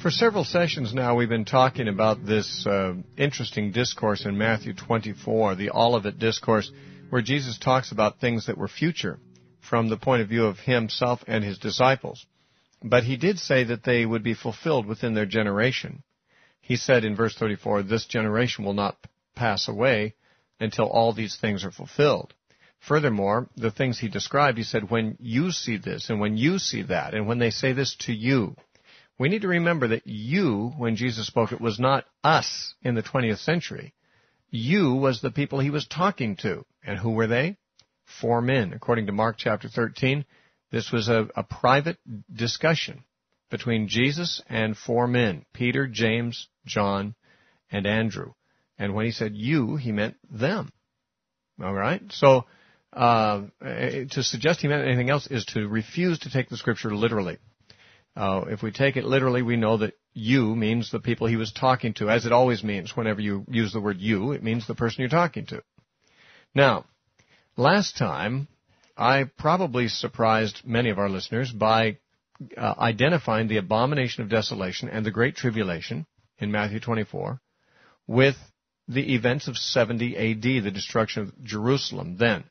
For several sessions now, we've been talking about this interesting discourse in Matthew 24, the Olivet Discourse, where Jesus talks about things that were future from the point of view of himself and his disciples. But he did say that they would be fulfilled within their generation. He said in verse 34, this generation will not pass away until all these things are fulfilled. Furthermore, the things he described, he said, when you see this and when you see that, and when they say this to you, we need to remember that you, when Jesus spoke, it was not us in the 20th century. You was the people he was talking to. And who were they? 4 men. According to Mark chapter 13, this was a private discussion between Jesus and 4 men, Peter, James, John, and Andrew. And when he said you, he meant them. All right? So to suggest he meant anything else is to refuse to take the Scripture literally. If we take it literally, we know that you means the people he was talking to, as it always means whenever you use the word you, it means the person you're talking to. Now, last time, I probably surprised many of our listeners by identifying the Abomination of Desolation and the Great Tribulation in Matthew 24 with the events of 70 A.D., the destruction of Jerusalem then.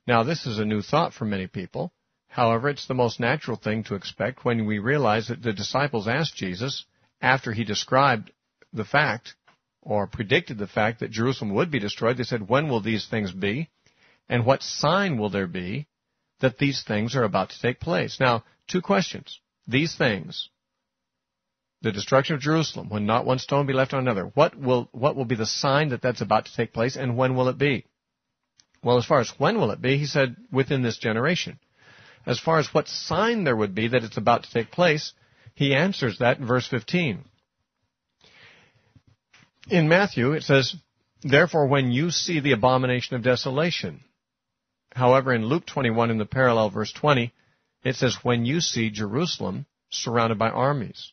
Now, this is a new thought for many people. However, it's the most natural thing to expect when we realize that the disciples asked Jesus, after he described the fact, or predicted the fact that Jerusalem would be destroyed, they said, when will these things be? And what sign will there be that these things are about to take place? Now, 2 questions. These things, the destruction of Jerusalem, when not one stone be left on another, what will be the sign that that's about to take place, and when will it be? Well, as far as when will it be, he said, within this generation. As far as what sign there would be that it's about to take place, he answers that in verse 15. In Matthew, it says, therefore, when you see the abomination of desolation. However, in Luke 21, in the parallel verse 20, it says, when you see Jerusalem surrounded by armies,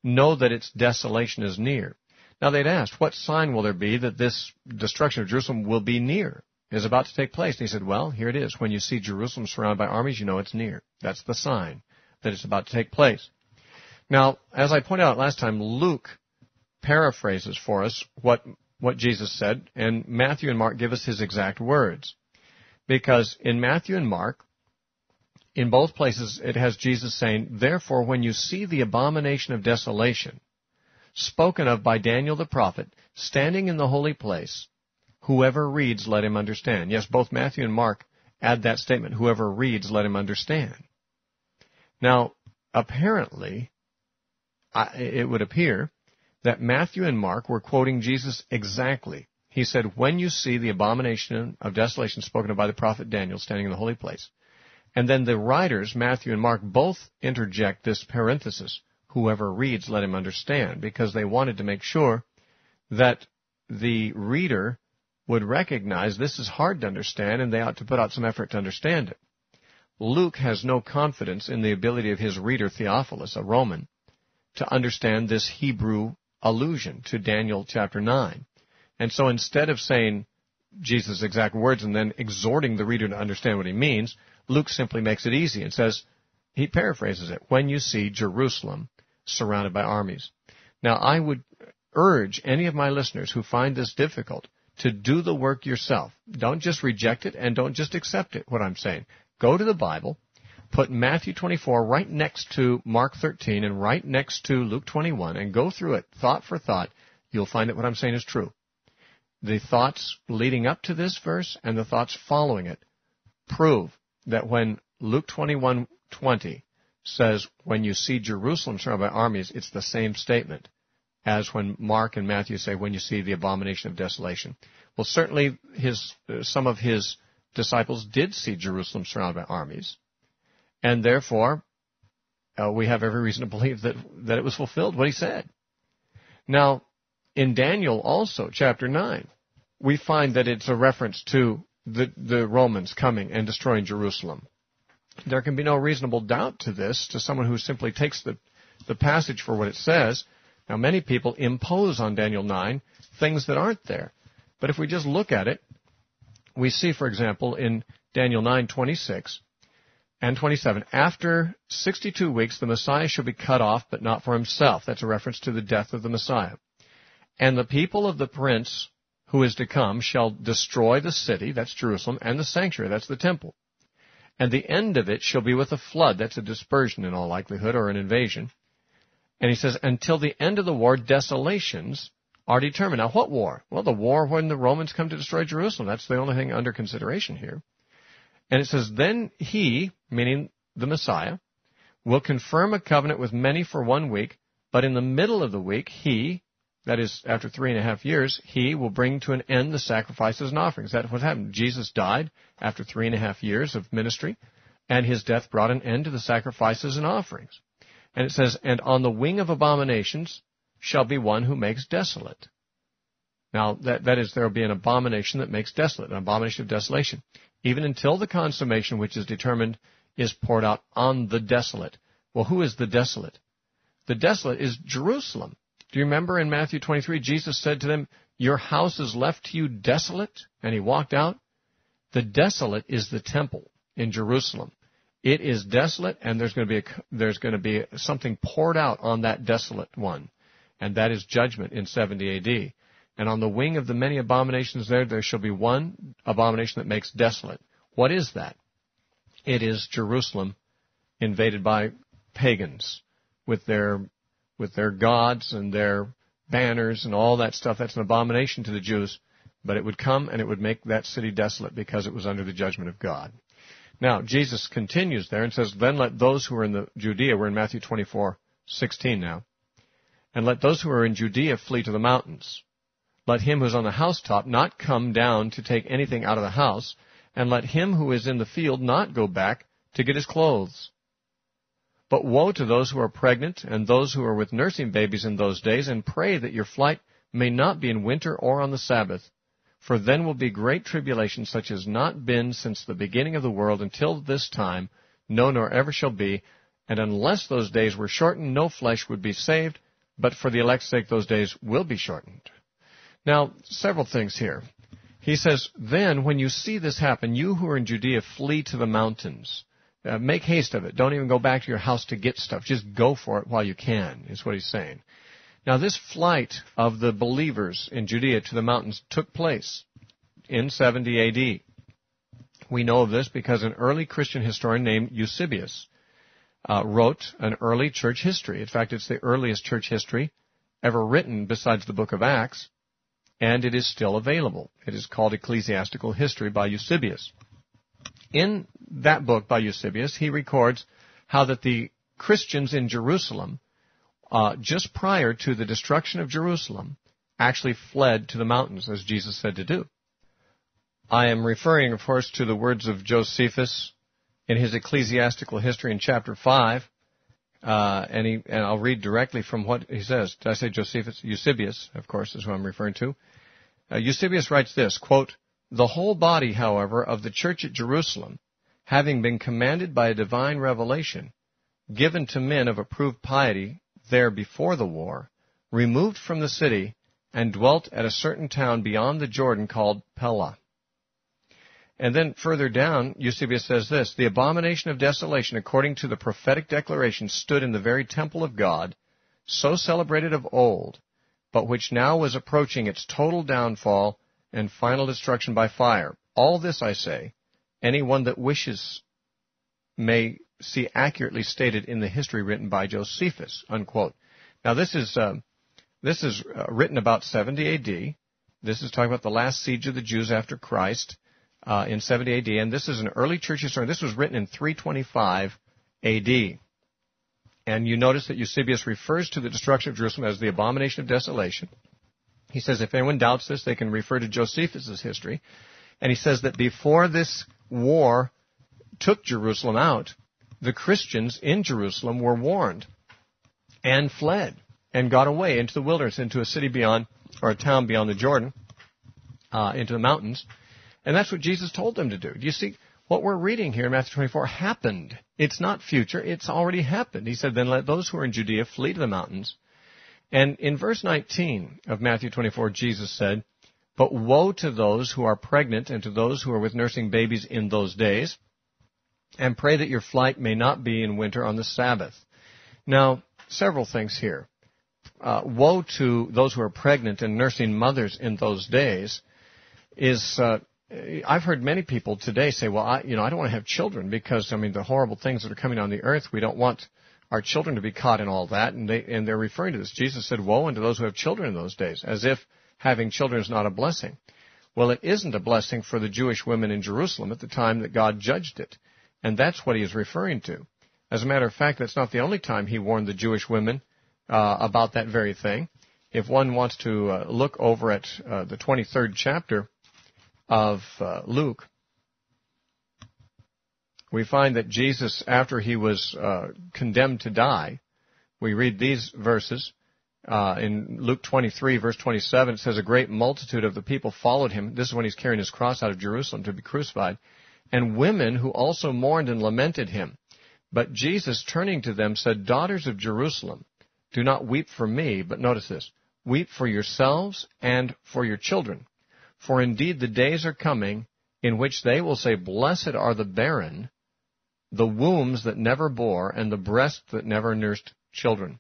know that its desolation is near. Now, they'd asked, what sign will there be that this destruction of Jerusalem will be near? Is about to take place. And he said, well, here it is. When you see Jerusalem surrounded by armies, you know it's near. That's the sign that it's about to take place. Now, as I pointed out last time, Luke paraphrases for us what Jesus said, and Matthew and Mark give us his exact words. Because in Matthew and Mark, in both places, it has Jesus saying, therefore, when you see the abomination of desolation, spoken of by Daniel the prophet, standing in the holy place, whoever reads, let him understand. Yes, both Matthew and Mark add that statement, whoever reads, let him understand. Now, apparently, it would appear that Matthew and Mark were quoting Jesus exactly. He said, when you see the abomination of desolation spoken of by the prophet Daniel standing in the holy place. And then the writers, Matthew and Mark, both interject this parenthesis, whoever reads, let him understand, because they wanted to make sure that the reader would recognize this is hard to understand and they ought to put out some effort to understand it. Luke has no confidence in the ability of his reader Theophilus, a Roman, to understand this Hebrew allusion to Daniel chapter 9. And so instead of saying Jesus' exact words and then exhorting the reader to understand what he means, Luke simply makes it easy and says, he paraphrases it, when you see Jerusalem surrounded by armies. Now, I would urge any of my listeners who find this difficult to do the work yourself. Don't just reject it and don't just accept it, what I'm saying. Go to the Bible, put Matthew 24 right next to Mark 13 and right next to Luke 21 and go through it thought for thought. You'll find that what I'm saying is true. The thoughts leading up to this verse and the thoughts following it prove that when Luke 21:20 says, when you see Jerusalem surrounded by armies, it's the same statement as when Mark and Matthew say, when you see the abomination of desolation. Well, certainly some of his disciples did see Jerusalem surrounded by armies, and therefore we have every reason to believe that it was fulfilled, what he said. Now, in Daniel also, chapter 9, we find that it's a reference to the Romans coming and destroying Jerusalem. There can be no reasonable doubt to this, to someone who simply takes the passage for what it says. Now, many people impose on Daniel 9 things that aren't there. But if we just look at it, we see, for example, in Daniel 9:26, And 27, after 62 weeks, the Messiah shall be cut off, but not for himself. That's a reference to the death of the Messiah. And the people of the prince who is to come shall destroy the city, that's Jerusalem, and the sanctuary, that's the temple. And the end of it shall be with a flood, that's a dispersion in all likelihood, or an invasion. And he says, until the end of the war, desolations are determined. Now, what war? Well, the war when the Romans come to destroy Jerusalem. That's the only thing under consideration here. And it says, then he, meaning the Messiah, will confirm a covenant with many for 1 week, but in the middle of the week, he, that is, after 3.5 years, he will bring to an end the sacrifices and offerings. That's what happened. Jesus died after 3.5 years of ministry, and his death brought an end to the sacrifices and offerings. And it says, and on the wing of abominations shall be one who makes desolate. Now, that is, there will be an abomination that makes desolate, an abomination of desolation, even until the consummation which is determined is poured out on the desolate. Well, who is the desolate? The desolate is Jerusalem. Do you remember in Matthew 23, Jesus said to them, your house is left to you desolate? And he walked out. The desolate is the temple in Jerusalem. It is desolate, and there's going to be something poured out on that desolate one, and that is judgment in 70 A.D. And on the wing of the many abominations there shall be one abomination that makes desolate. What is that? It is Jerusalem invaded by pagans with their gods and their banners and all that stuff. That's an abomination to the Jews, but it would come and it would make that city desolate because it was under the judgment of God. Now, Jesus continues there and says, then let those who are in the Judea, we're in Matthew 24:16 now, and let those who are in Judea flee to the mountains. Let him who is on the housetop not come down to take anything out of the house, and let him who is in the field not go back to get his clothes. But woe to those who are pregnant and those who are with nursing babies in those days, and pray that your flight may not be in winter or on the Sabbath. For then will be great tribulation, such as not been since the beginning of the world until this time, no, nor ever shall be. And unless those days were shortened, no flesh would be saved, but for the elect's sake those days will be shortened. Now, several things here. He says, then when you see this happen, you who are in Judea, flee to the mountains. Make haste of it. Don't even go back to your house to get stuff. Just go for it while you can, is what he's saying. Now, this flight of the believers in Judea to the mountains took place in 70 A.D. We know of this because an early Christian historian named Eusebius wrote an early church history. In fact, it's the earliest church history ever written besides the book of Acts, and it is still available. It is called Ecclesiastical History by Eusebius. In that book by Eusebius, he records how that the Christians in Jerusalem, just prior to the destruction of Jerusalem, actually fled to the mountains, as Jesus said to do. I am referring, of course, to the words of Josephus in his Ecclesiastical History in chapter 5, and I'll read directly from what he says. Did I say Josephus? Eusebius, of course, is who I'm referring to. Eusebius writes this, quote, the whole body, however, of the church at Jerusalem, having been commanded by a divine revelation, given to men of approved piety there before the war, removed from the city, and dwelt at a certain town beyond the Jordan called Pella. And then further down, Eusebius says this, the abomination of desolation, according to the prophetic declaration, stood in the very temple of God, so celebrated of old, but which now was approaching its total downfall and final destruction by fire. All this, I say, anyone that wishes may see accurately stated in the history written by Josephus, unquote. Now, this is written about 70 A.D. This is talking about the last siege of the Jews after Christ in 70 A.D., and this is an early church historian. This was written in 325 A.D., and you notice that Eusebius refers to the destruction of Jerusalem as the abomination of desolation. He says if anyone doubts this, they can refer to Josephus' history. And he says that before this war took Jerusalem out, the Christians in Jerusalem were warned and fled and got away into the wilderness, into a city beyond, or a town beyond the Jordan, into the mountains. And that's what Jesus told them to do. Do you see? What we're reading here in Matthew 24 happened. It's not future. It's already happened. He said, then let those who are in Judea flee to the mountains. And in verse 19 of Matthew 24, Jesus said, but woe to those who are pregnant and to those who are with nursing babies in those days. and pray that your flight may not be in winter on the Sabbath. Now, several things here. Woe to those who are pregnant and nursing mothers in those days is, I've heard many people today say, well, I don't want to have children because, the horrible things that are coming on the earth, we don't want our children to be caught in all that, and they're referring to this. Jesus said, woe unto those who have children in those days, as if having children is not a blessing. Well, it isn't a blessing for the Jewish women in Jerusalem at the time that God judged it. And that's what he is referring to. As a matter of fact, that's not the only time he warned the Jewish women about that very thing. If one wants to look over at the 23rd chapter of Luke, we find that Jesus, after he was condemned to die, we read these verses. In Luke 23, verse 27, it says, a great multitude of the people followed him. This is when he's carrying his cross out of Jerusalem to be crucified. And women who also mourned and lamented him. But Jesus, turning to them, said, daughters of Jerusalem, do not weep for me, but notice this, weep for yourselves and for your children. For indeed the days are coming in which they will say, blessed are the barren, the wombs that never bore, and the breasts that never nursed children.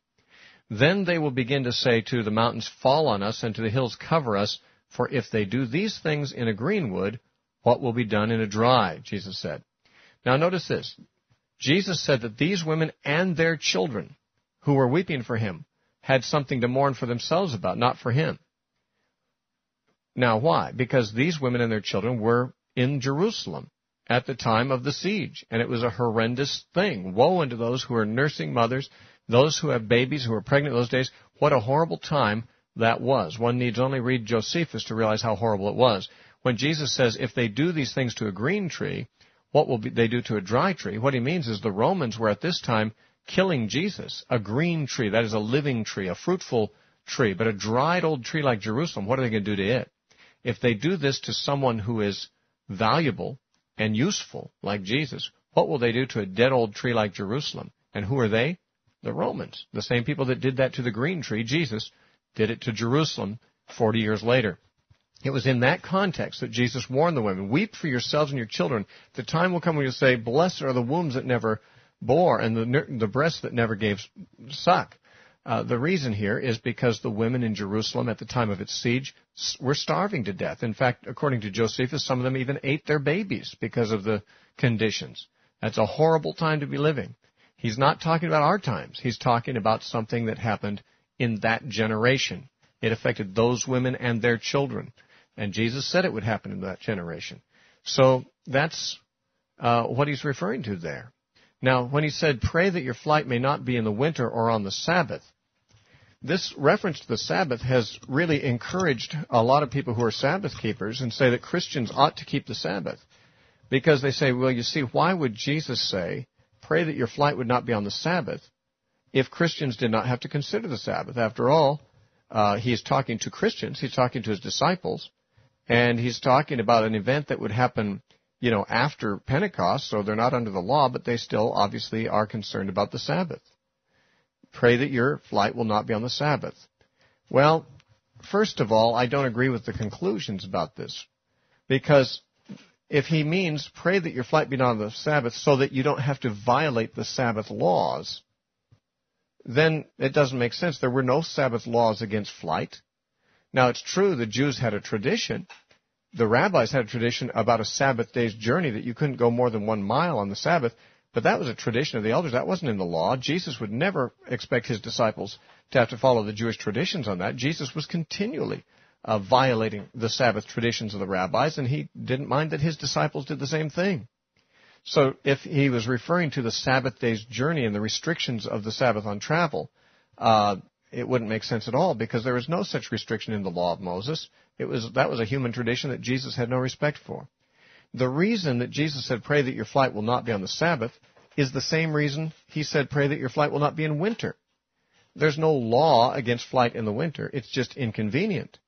Then they will begin to say to the mountains, fall on us, and to the hills, cover us. For if they do these things in a green wood, what will be done in a dry? Jesus said. Now notice this. Jesus said that these women and their children who were weeping for him had something to mourn for themselves about, not for him. Now why? Because these women and their children were in Jerusalem at the time of the siege, and it was a horrendous thing. Woe unto those who are nursing mothers, those who have babies, who are pregnant those days. What a horrible time that was. One needs only read Josephus to realize how horrible it was. When Jesus says, if they do these things to a green tree, what will they do to a dry tree? What he means is the Romans were at this time killing Jesus. A green tree, that is a living tree, a fruitful tree. But a dried old tree like Jerusalem, what are they going to do to it? If they do this to someone who is valuable and useful, like Jesus, what will they do to a dead old tree like Jerusalem? And who are they? The Romans. The same people that did that to the green tree, Jesus, did it to Jerusalem 40 years later. It was in that context that Jesus warned the women, weep for yourselves and your children. The time will come when you'll say, blessed are the wombs that never bore and the breasts that never gave suck. The reason here is because the women in Jerusalem at the time of its siege were starving to death. In fact, according to Josephus, some of them even ate their babies because of the conditions. That's a horrible time to be living. He's not talking about our times. He's talking about something that happened in that generation. It affected those women and their children. And Jesus said it would happen in that generation. So that's what he's referring to there. Now, when he said, pray that your flight may not be in the winter or on the Sabbath, this reference to the Sabbath has really encouraged a lot of people who are Sabbath keepers and say that Christians ought to keep the Sabbath. Because they say, well, you see, why would Jesus say, pray that your flight would not be on the Sabbath if Christians did not have to consider the Sabbath? After all, he's talking to Christians, he's talking to his disciples, and he's talking about an event that would happen, after Pentecost, so they're not under the law, but they still obviously are concerned about the Sabbath. Pray that your flight will not be on the Sabbath. Well, first of all, I don't agree with the conclusions about this, because if he means pray that your flight be not on the Sabbath so that you don't have to violate the Sabbath laws, then it doesn't make sense. There were no Sabbath laws against flight. Now, it's true the Jews had a tradition. The rabbis had a tradition about a Sabbath day's journey that you couldn't go more than 1 mile on the Sabbath, but that was a tradition of the elders. That wasn't in the law. Jesus would never expect his disciples to have to follow the Jewish traditions on that. Jesus was continually violating the Sabbath traditions of the rabbis, and he didn't mind that his disciples did the same thing. So if he was referring to the Sabbath day's journey and the restrictions of the Sabbath on travel, it wouldn't make sense at all, because there was no such restriction in the law of Moses. That was a human tradition that Jesus had no respect for. The reason that Jesus said, pray that your flight will not be on the Sabbath, is the same reason he said, pray that your flight will not be in winter. There's no law against flight in the winter. It's just inconvenient.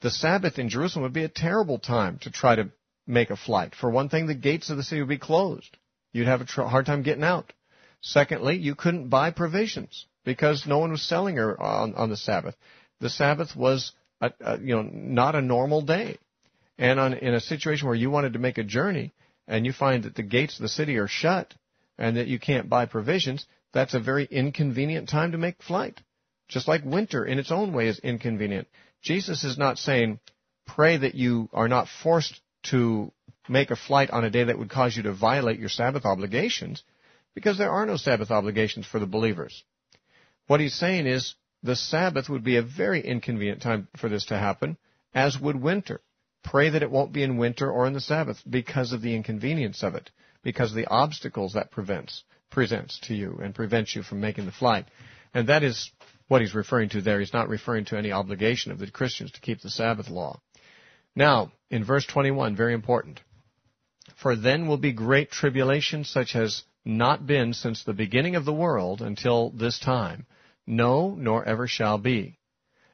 The Sabbath in Jerusalem would be a terrible time to try to make a flight. For one thing, the gates of the city would be closed. You'd have a hard time getting out. Secondly, you couldn't buy provisions because no one was selling on the Sabbath. The Sabbath was not a normal day. And in a situation where you wanted to make a journey, and you find that the gates of the city are shut and that you can't buy provisions, that's a very inconvenient time to make flight. Just like winter in its own way is inconvenient. Jesus is not saying, pray that you are not forced to make a flight on a day that would cause you to violate your Sabbath obligations, because there are no Sabbath obligations for the believers. What he's saying is the Sabbath would be a very inconvenient time for this to happen, as would winter. Pray that it won't be in winter or in the Sabbath because of the inconvenience of it, because of the obstacles that presents to you and prevents you from making the flight. And that is what he's referring to there. He's not referring to any obligation of the Christians to keep the Sabbath law. Now, in verse 21, very important. For then will be great tribulation such as not been since the beginning of the world until this time, no, nor ever shall be.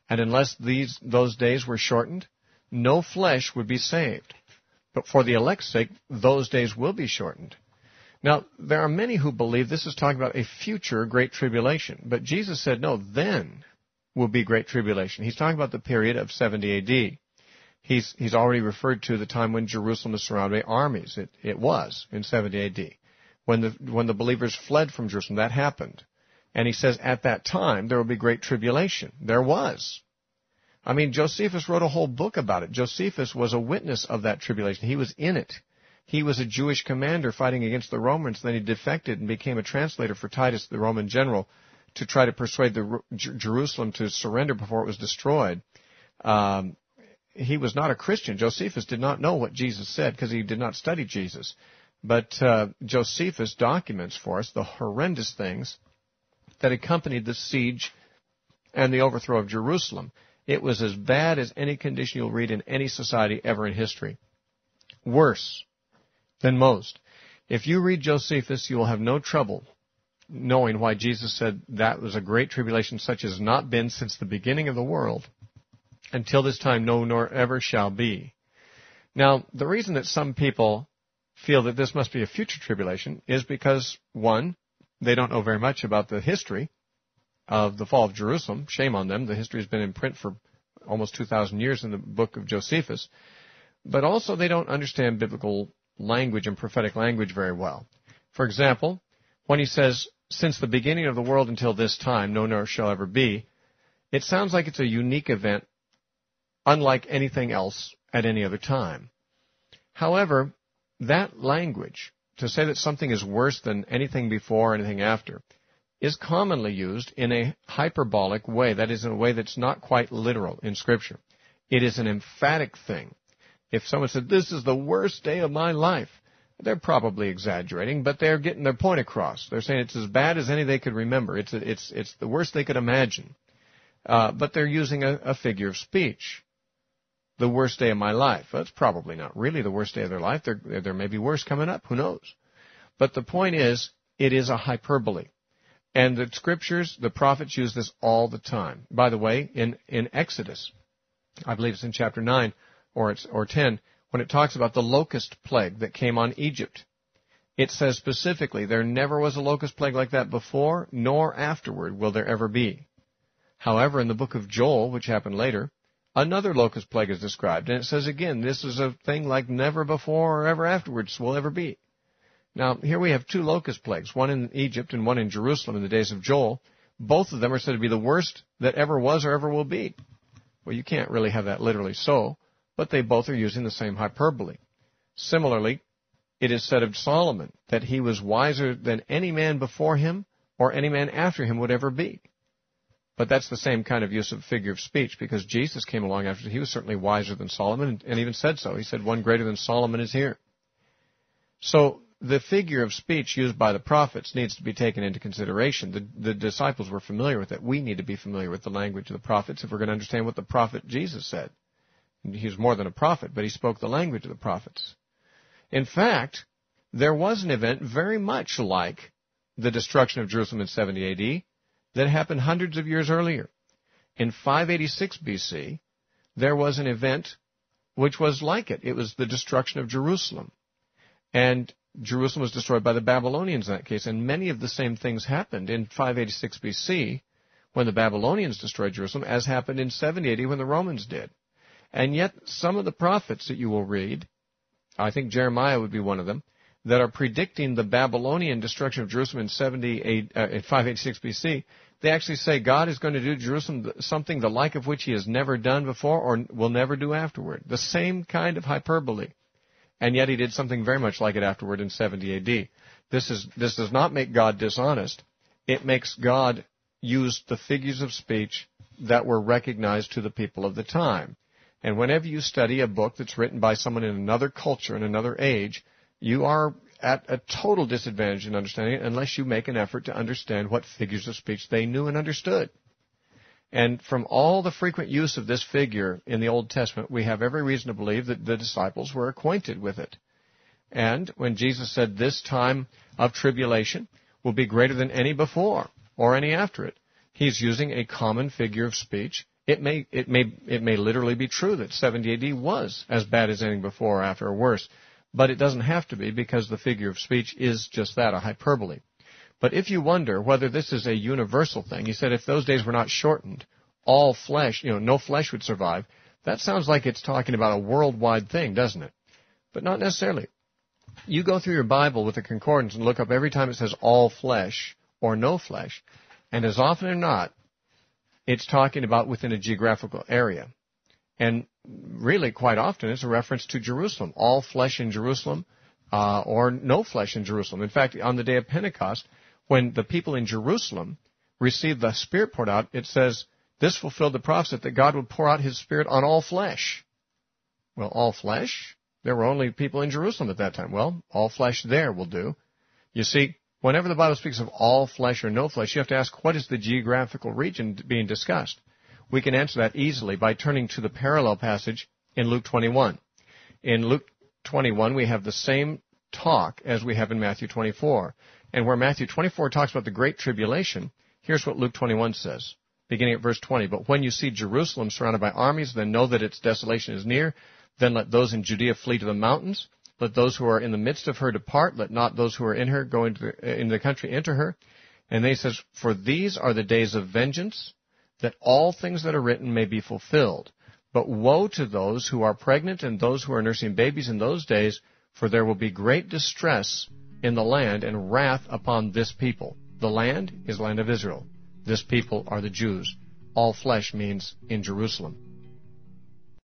And unless those days were shortened, no flesh would be saved. But for the elect's sake, those days will be shortened. Now, there are many who believe this is talking about a future great tribulation. But Jesus said, no, then will be great tribulation. He's talking about the period of 70 A.D. He's already referred to the time when Jerusalem was surrounded by armies. It was in 70 A.D. When the believers fled from Jerusalem, that happened. And he says at that time there will be great tribulation. There was. I mean, Josephus wrote a whole book about it. Josephus was a witness of that tribulation. He was in it. He was a Jewish commander fighting against the Romans. Then he defected and became a translator for Titus, the Roman general, to try to persuade Jerusalem to surrender before it was destroyed. He was not a Christian. Josephus did not know what Jesus said because he did not study Jesus. But Josephus documents for us the horrendous things that accompanied the siege and the overthrow of Jerusalem. It was as bad as any condition you'll read in any society ever in history. Worse than most. If you read Josephus, you will have no trouble knowing why Jesus said that was a great tribulation such as not been since the beginning of the world until this time, no, nor ever shall be. Now, the reason that some people feel that this must be a future tribulation is because, one, they don't know very much about the history of the fall of Jerusalem. Shame on them. The history has been in print for almost 2,000 years in the book of Josephus. But also they don't understand biblical language and prophetic language very well. For example, when he says, since the beginning of the world until this time, no, nor shall ever be, it sounds like it's a unique event, unlike anything else at any other time. However, that language, to say that something is worse than anything before or anything after, is commonly used in a hyperbolic way. That is, in a way that's not quite literal in Scripture. It is an emphatic thing. If someone said, this is the worst day of my life, they're probably exaggerating, but they're getting their point across. They're saying it's as bad as any they could remember. It's the worst they could imagine. But they're using a figure of speech. The worst day of my life. That's probably not really the worst day of their life. There may be worse coming up. Who knows? But the point is, it is a hyperbole. And the Scriptures, the prophets use this all the time. By the way, in Exodus, I believe it's in chapter 9 or 10, when it talks about the locust plague that came on Egypt, it says specifically, there never was a locust plague like that before, nor afterward will there ever be. However, in the book of Joel, which happened later, another locust plague is described, and it says again, this is a thing like never before or ever afterwards will ever be. Now, here we have two locust plagues, one in Egypt and one in Jerusalem in the days of Joel. Both of them are said to be the worst that ever was or ever will be. Well, you can't really have that literally so, but they both are using the same hyperbole. Similarly, it is said of Solomon that he was wiser than any man before him or any man after him would ever be. But that's the same kind of use of figure of speech, because Jesus came along after. He was certainly wiser than Solomon, and even said so. He said, one greater than Solomon is here. So the figure of speech used by the prophets needs to be taken into consideration. The disciples were familiar with it. We need to be familiar with the language of the prophets if we're going to understand what the prophet Jesus said. He was more than a prophet, but he spoke the language of the prophets. In fact, there was an event very much like the destruction of Jerusalem in 70 A.D., that happened hundreds of years earlier. In 586 B.C., there was an event which was like it. It was the destruction of Jerusalem. And Jerusalem was destroyed by the Babylonians in that case. And many of the same things happened in 586 B.C. when the Babylonians destroyed Jerusalem, as happened in 70 A.D. when the Romans did. And yet some of the prophets that you will read, I think Jeremiah would be one of them, that are predicting the Babylonian destruction of Jerusalem in 586 BC, they actually say God is going to do Jerusalem something the like of which he has never done before or will never do afterward. The same kind of hyperbole. And yet he did something very much like it afterward in 70 AD. This does not make God dishonest. It makes God use the figures of speech that were recognized to the people of the time. And whenever you study a book that's written by someone in another culture, in another age, you are at a total disadvantage in understanding it unless you make an effort to understand what figures of speech they knew and understood. And from all the frequent use of this figure in the Old Testament, we have every reason to believe that the disciples were acquainted with it. And when Jesus said this time of tribulation will be greater than any before or any after it, he's using a common figure of speech. It may literally be true that 70 AD was as bad as anything before or after or worse. But it doesn't have to be because the figure of speech is just that, a hyperbole. But if you wonder whether this is a universal thing, he said if those days were not shortened, all flesh, no flesh would survive. That sounds like it's talking about a worldwide thing, doesn't it? But not necessarily. You go through your Bible with a concordance and look up every time it says all flesh or no flesh, and as often as not, it's talking about within a geographical area. And really, quite often, it's a reference to Jerusalem, all flesh in Jerusalem, or no flesh in Jerusalem. In fact, on the day of Pentecost, when the people in Jerusalem received the Spirit poured out, it says, this fulfilled the prophecy that God would pour out his Spirit on all flesh. Well, all flesh? There were only people in Jerusalem at that time. Well, all flesh there will do. You see, whenever the Bible speaks of all flesh or no flesh, you have to ask, what is the geographical region being discussed? We can answer that easily by turning to the parallel passage in Luke 21. In Luke 21, we have the same talk as we have in Matthew 24. And where Matthew 24 talks about the Great Tribulation, here's what Luke 21 says, beginning at verse 20. But when you see Jerusalem surrounded by armies, then know that its desolation is near. Then let those in Judea flee to the mountains. Let those who are in the midst of her depart. Let not those who are in her go into the country enter her. And then he says, for these are the days of vengeance, that all things that are written may be fulfilled. But woe to those who are pregnant and those who are nursing babies in those days, for there will be great distress in the land and wrath upon this people. The land is the land of Israel. This people are the Jews. All flesh means in Jerusalem.